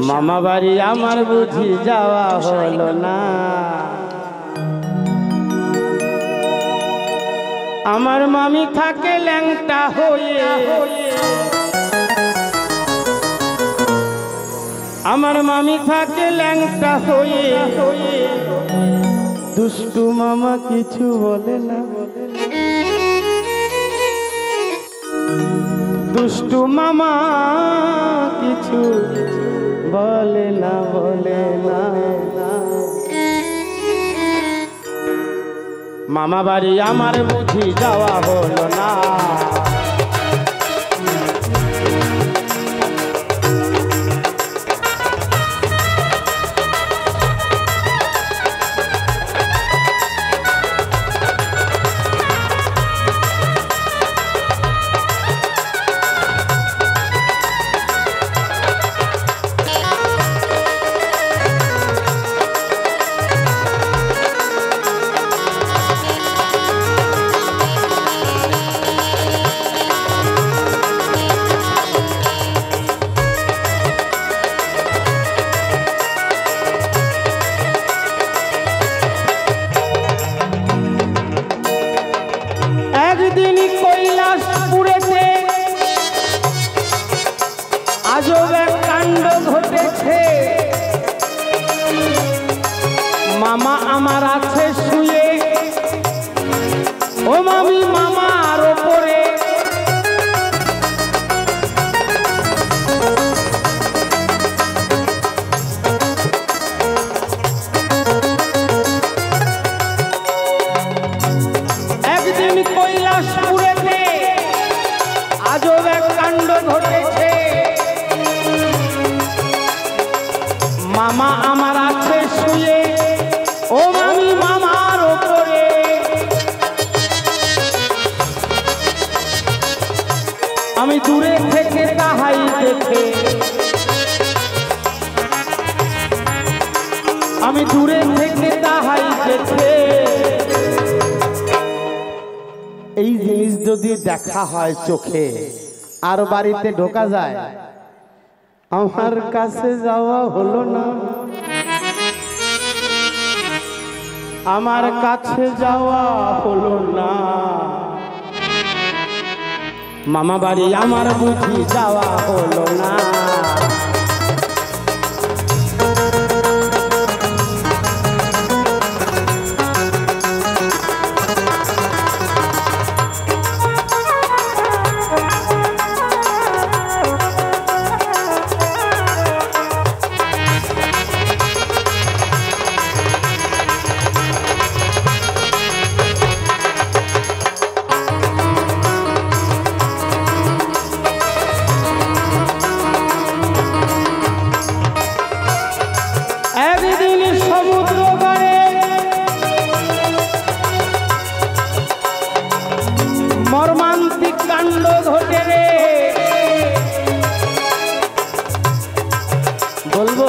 মামা বাড়ি আমার বুঝি যাওয়া হলো না। আমার মামি থাকে ল্যাংটা হয়ে, আমার মামি থাকে ল্যাংটা হয়ে, দুষ্টু মামা কিছু বলে না, দুষ্টু মামা কিছু বলে না, বলে না। মামা বাড়ি আমার বুঝি যাওয়া হলো না। একদিন কৈলাসপুরেতে আজব এক কাণ্ড ঘটেছে। মামা আমার আছে শুয়ে, ও মামি মামার ওপরে। একদিন কৈলাসপুরেতে আজব এক কাণ্ড ঘটেছে। মামা আমার আছে শুয়ে, ও মামি মামার ওপরে। আমি দূরে থেকে তাহাই দেখে, আমি দূরে থেকে তাহাই দেখে। এই জিনিস যদি দেখা হয় চোখে, আর বাড়িতে ঢোকা যায়, আমার কাছে যাওয়া হলো না, আমার কাছে যাওয়া হলো না। মামা বাড়ি আমার বুঝি যাওয়া হলো না। একদিন সমুদ্র পাড়ে মর্মান্তিক কাণ্ড ঘটে রে। বলবো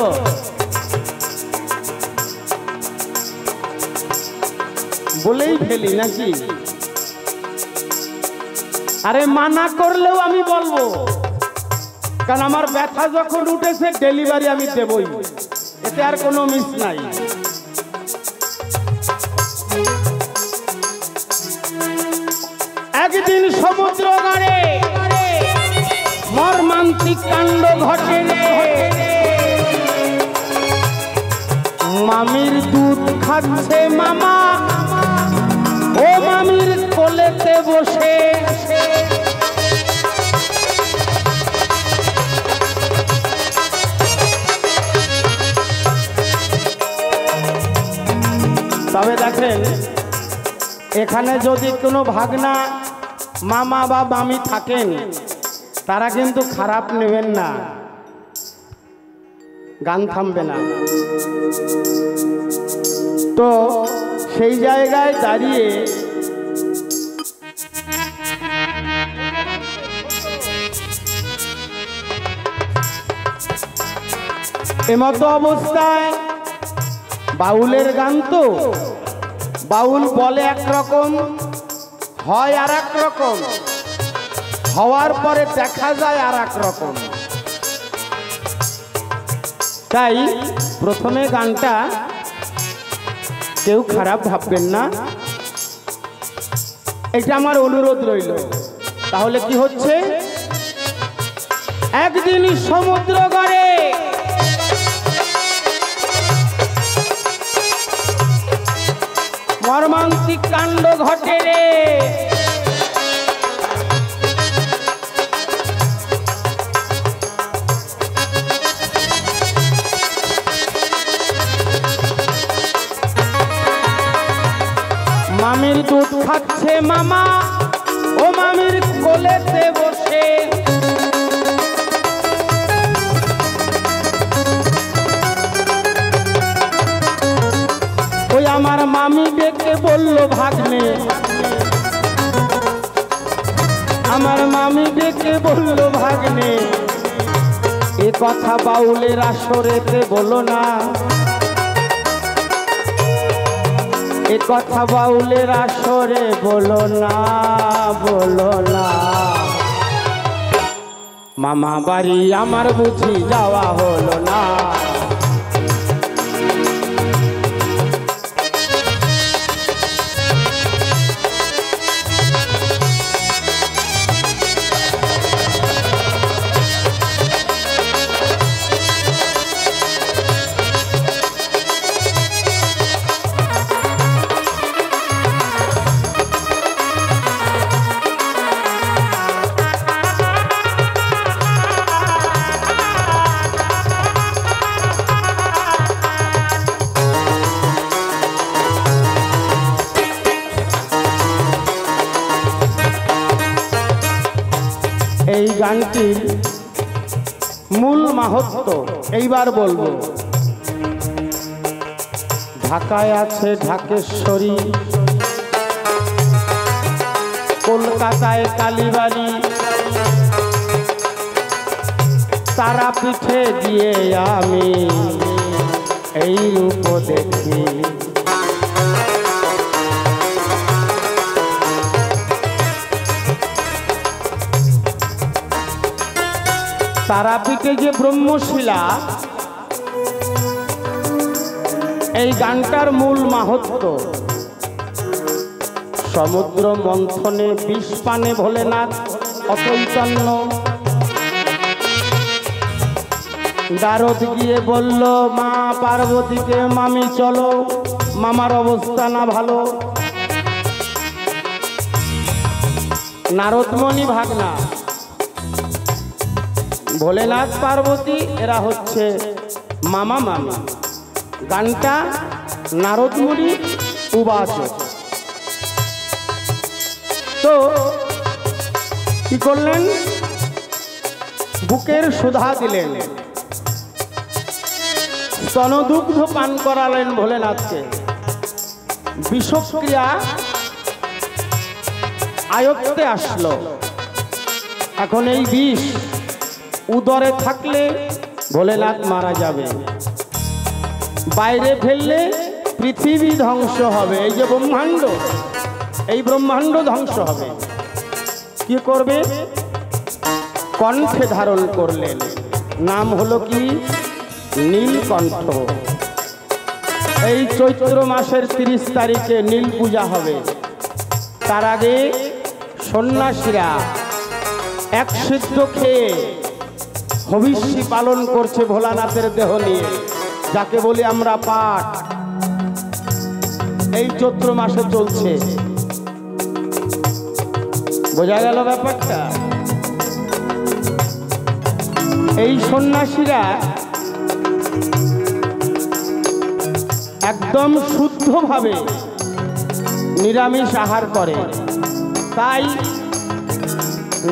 বলেই ফেলি নাকি? আরে মানা করলেও আমি বলবো, কারণ আমার ব্যথা যখন উঠেছে ডেলিভারি আমি দেবই, এতে আর কোনো মিস নাই। একদিন সমুদ্র গাড়ে মর্মান্তিক কাণ্ড ঘটে রে। মামির দুধ খাচ্ছে মামা, ও মামির কোলেতে বসে। তবে দেখেন, এখানে যদি কোনো ভাগনা মামা বা মামি থাকেন, তারা কিন্তু খারাপ নেবেন না, গান থামবে না। তো সেই জায়গায় দাঁড়িয়ে এমতো অবস্থায় বাউলের গান, তো বাউল বলে একরকম, হয় আর এক রকম, হওয়ার পরে দেখা যায় আর এক রকম। তাই প্রথমে গানটা কেউ খারাপ ভাববেন না, এটা আমার অনুরোধ রইল। তাহলে কি হচ্ছে, একদিন সমুদ্র গড়ে মর্মান্তিক কাণ্ড ঘটে রে। মামির দুধ খাচ্ছে মামা ও মামির কোলেতে বসে, ওই আমার মামি ডেকে বলল ভাগ্নে, আমার মামি ডেকে বলল ভাগ্নে, এ কথা বাউলের আসরেতে বলো না, এ কথা বাউলের আসরে বলো না, বলো না। মামা বাড়ি আমার বুঝি যাওয়া হলো না। এই গানটির মূল মাহাত্ম্য এইবার বলবো। ঢাকায় আছে ঢাকেশ্বরী, কলকাতায় কালীবাড়ি, তারাপীঠে গিয়ে আমি এই রূপ দেখি। তারাপীঠে যে ব্রহ্মশিলা, এই গানটার মূল মাহাত্ম্য। সমুদ্র মন্থনে বিষ পানে ভোলেনাথ অচৈতন্য, দারদ গিয়ে বলল মা পার্বতীকে, মামি চলো, মামার অবস্থা না ভালো। নারদমণি ভাগনা, ভোলেনাথ পার্বতী এরা হচ্ছে মামা মামি। গানটা নারদমণি উবাচ। তো কি করলেন, বুকের সুধা দিলেন, স্তনদুগ্ধ পান করালেন ভোলেনাথকে। বিষক্রিয়া আয়ত্তে আসলো। এখন এই বিষ উদরে থাকলে ভোলেনাথ মারা যাবে, বাইরে ফেললে পৃথিবী ধ্বংস হবে। এই যে ব্রহ্মাণ্ড, এই ব্রহ্মাণ্ড ধ্বংস হবে। কি করবে, কণ্ঠে ধারণ করলেন, নাম হলো কি নীলকণ্ঠ। এই চৈত্র মাসের 30 তারিখে নীল পূজা হবে। তার আগে সন্ন্যাসীরা এক সিদ্ধ খেয়ে হবিষ্যি পালন করছে ভোলানাথের দেহ নিয়ে, যাকে বলি আমরা পাঠ। এই চৈত্র মাসে চলছে, বোঝা গেল ব্যাপারটা। এই সন্ন্যাসীরা একদম শুদ্ধভাবে নিরামিষ আহার করে, তাই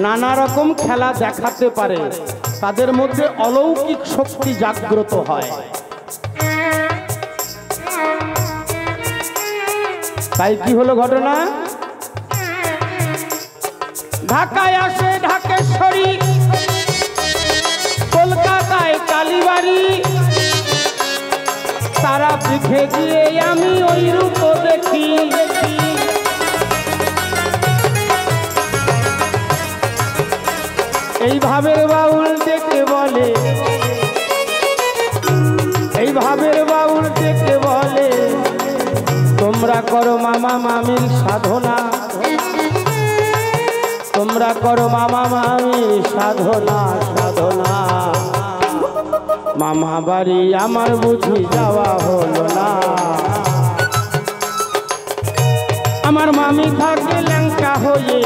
নানা রকম খেলা দেখাতে পারে, তাদের মধ্যে অলৌকিক শক্তি জাগ্রত হয়। তাই কি হলো ঘটনা, ঢাকায় আসে ঢাকেশ্বরী, কলকাতায় কালীবাড়ি, তারাপীঠে গিয়ে আমি ওই রূপ দেখি। এইভাবে বাউল ডেকে বলে মামা মামির সাধনা, তোমরা করো মামা মামির সাধনা সাধনা। মামা বাড়ি আমার বুঝি যাওয়া হলো না। আমার মামি থাকে ল্যাংটা হয়ে,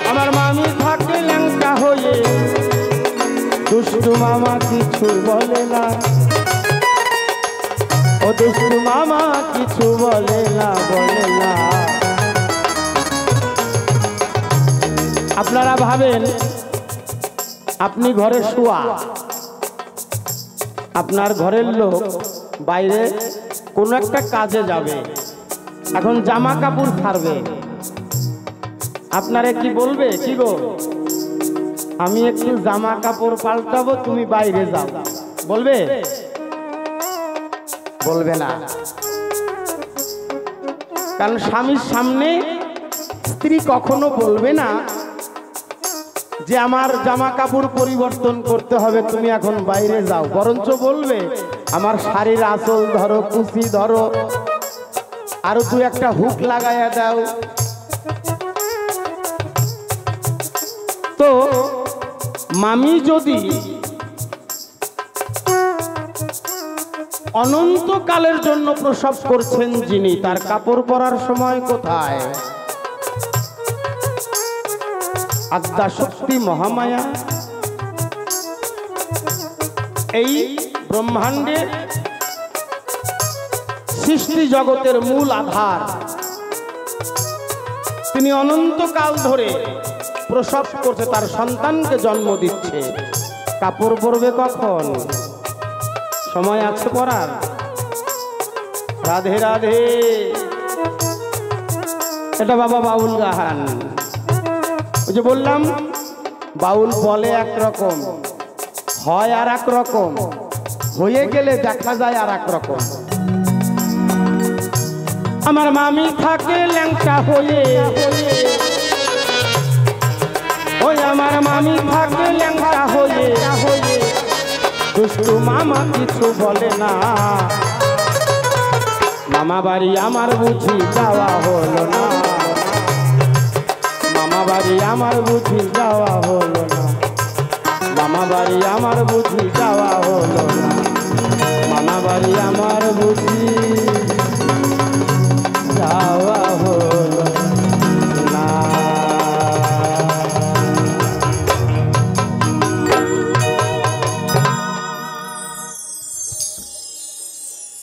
আমার মামি থাকে ল্যাংটা হয়ে, দুষ্টু মামা কিছু বলে না, ও দুষ্টু মামা কিছু বলে না, বলে না। আপনারা ভাবেন আপনি ঘরে শোয়া, আপনার ঘরের লোক বাইরে কোনো একটা কাজে যাবে, এখন জামা কাপড় ছাড়বে, আপনারে কি বলবে, কি গো আমি একটু জামা কাপড় পাল্টাবো, তুমি বাইরে যাও, বলবে? বলবে না। কারণ স্বামীর সামনে স্ত্রী কখনো বলবে না যে আমার জামা কাপড় পরিবর্তন করতে হবে, তুমি এখন বাইরে যাও, বরঞ্চ বলবে আমার শাড়ির আঁচল ধরো, কুচি ধরো, আরো তুই একটা হুক লাগাইয়া দাও। তো মামি যদি অনন্তকালের জন্য প্রসব করছেন যিনি, তার কাপড় পরার সময় কোথায়? আদ্যা শক্তি মহামায়া এই ব্রহ্মাণ্ডে সৃষ্টি জগতের মূল আধার, তিনি অনন্তকাল ধরে প্রসব করছে, তার সন্তানকে জন্ম দিচ্ছে। কাপড় পরবে কখন? সময় আছে পরার? রাধে রাধে। এটা বাবা বাউল গাহান। ওই যে বললাম বাউল বলে একরকম, হয় আর এক রকম, হয়ে গেলে দেখা যায় আর এক রকম। আমার মামি থাকে ল্যাংটা হয়ে, ওই আমার মামি থাকে ল্যাংটা হয়ে, দুষ্টু মামা কিছু বলে না। মামা বাড়ি আমার বুঝি যাওয়া হলো না, মামা বাড়ি আমার বুঝি যাওয়া হলো না, মামা বাড়ি আমার বুঝি যাওয়া হলো না, মামা বাড়ি আমার বুঝি